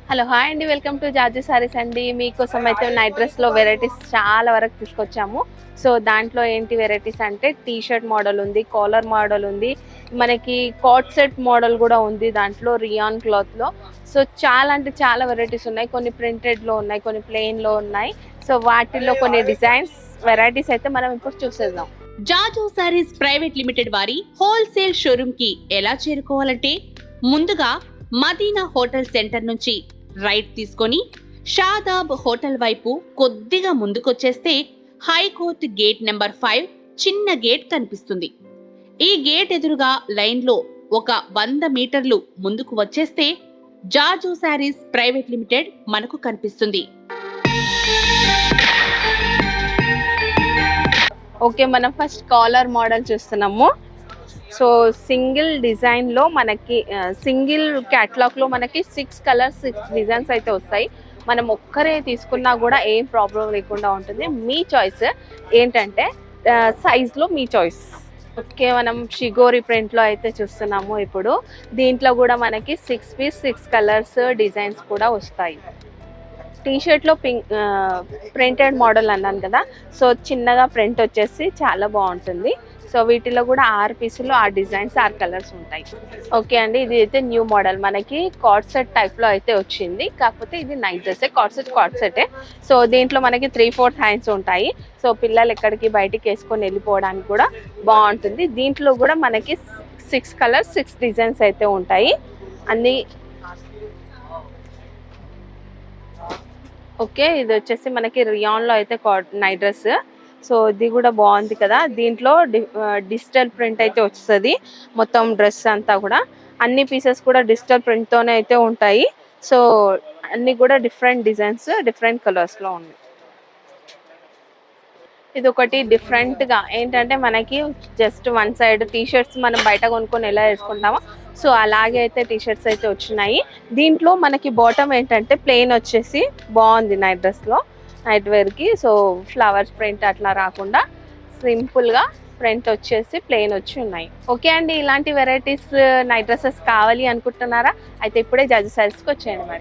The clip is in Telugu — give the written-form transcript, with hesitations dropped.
హలో హాయ్ అండి, వెల్కమ్ టు జార్జి సారీస్ అండి. మీకోసం అయితే నైట్ డ్రెస్లో వెరైటీస్ చాలా వరకు తీసుకొచ్చాము. సో దాంట్లో ఏంటి వెరైటీస్ అంటే టీ షర్ట్ మోడల్ ఉంది, కాలర్ మోడల్ ఉంది, మనకి కాట్ సెట్ మోడల్ కూడా ఉంది దాంట్లో రియాన్ క్లాత్లో. సో చాలా అంటే చాలా వెరైటీస్ ఉన్నాయి. కొన్ని ప్రింటెడ్లో ఉన్నాయి, కొన్ని ప్లెయిన్లో ఉన్నాయి. సో వాటిల్లో కొన్ని డిజైన్స్ వెరైటీస్ అయితే మనం ఇప్పుడు చూసేద్దాం. జాజు సారీస్ ప్రైవేట్ లిమిటెడ్ వారి హోల్సేల్ షోరూమ్ కి ఎలా చేరుకోవాలంటే ముందుగా మదీనా హోటల్ సెంటర్ నుంచి రైట్ తీసుకొని షాదాబ్ హోటల్ వైపు కొద్దిగా ముందుకొచ్చేస్తే హైకోర్ట్ గేట్ నెంబర్ 5 చిన్న గేట్ కనిపిస్తుంది. ఈ గేట్ ఎదురుగా లైన్లో ఒక 100 మీటర్లు ముందుకు వచ్చేస్తే జాజు సారీస్ ప్రైవేట్ లిమిటెడ్ మనకు కనిపిస్తుంది. ఓకే, మనం ఫస్ట్ కాలర్ మోడల్ చూస్తున్నాము. సో సింగిల్ డిజైన్లో మనకి సింగిల్ క్యాటలాగ్లో మనకి 6 కలర్స్ 6 డిజైన్స్ అయితే వస్తాయి. మనం ఒక్కరే తీసుకున్నా కూడా ఏం ప్రాబ్లం లేకుండా ఉంటుంది. మీ చాయిస్ ఏంటంటే సైజ్లో మీ చాయిస్. ఓకే, మనం షిగోరి ప్రింట్లో అయితే చూస్తున్నాము. ఇప్పుడు దీంట్లో కూడా మనకి 6 పీస్ 6 కలర్స్ డిజైన్స్ కూడా వస్తాయి. టీషర్ట్లో ప్రింటెడ్ మోడల్ అన్నాను కదా, సో చిన్నగా ప్రింట్ వచ్చేసి చాలా బాగుంటుంది. సో వీటిలో కూడా 6 పీసులు 6 డిజైన్స్ 6 కలర్స్ ఉంటాయి. ఓకే అండి, ఇది అయితే న్యూ మోడల్ మనకి కార్డ్ సెట్ టైప్లో అయితే వచ్చింది. కాకపోతే ఇది నైట్ డ్రెస్సే, కార్డ్ సెటే. సో దీంట్లో మనకి 3/4 హ్యాండ్స్ ఉంటాయి. సో పిల్లలు ఎక్కడికి బయటికి వేసుకొని వెళ్ళిపోవడానికి కూడా బాగుంటుంది. దీంట్లో కూడా మనకి 6 కలర్స్ 6 డిజైన్స్ అయితే ఉంటాయి అన్నీ. ఓకే, ఇది వచ్చేసి మనకి రియాన్లో అయితే నైట్ డ్రెస్. సో ఇది కూడా బాగుంది కదా. దీంట్లో డిజిటల్ ప్రింట్ అయితే వస్తుంది మొత్తం డ్రెస్ అంతా కూడా. అన్ని పీసెస్ కూడా డిజిటల్ ప్రింట్తోనే అయితే ఉంటాయి. సో అన్ని కూడా డిఫరెంట్ డిజైన్స్ డిఫరెంట్ కలర్స్లో ఉన్నాయి. ఇది ఒకటి డిఫరెంట్గా ఏంటంటే మనకి జస్ట్ వన్ సైడ్ టీషర్ట్స్ మనం బయట కొనుక్కొని ఎలా వేసుకుంటామో సో అలాగే అయితే టీషర్ట్స్ అయితే వచ్చినాయి. దీంట్లో మనకి బాటమ్ ఏంటంటే ప్లెయిన్ వచ్చేసి బాగుంది నైట్ డ్రెస్లో, నైట్ వేర్కి. సో ఫ్లవర్స్ ప్రింట్ అట్లా రాకుండా సింపుల్గా ప్రింట్ వచ్చేసి ప్లెయిన్ వచ్చి ఉన్నాయి. ఓకే అండి, ఇలాంటి వెరైటీస్ నైట్ డ్రెస్సెస్ కావాలి అనుకుంటున్నారా? అయితే ఇప్పుడే జాజి సారీస్కి వచ్చేయండి మేడం.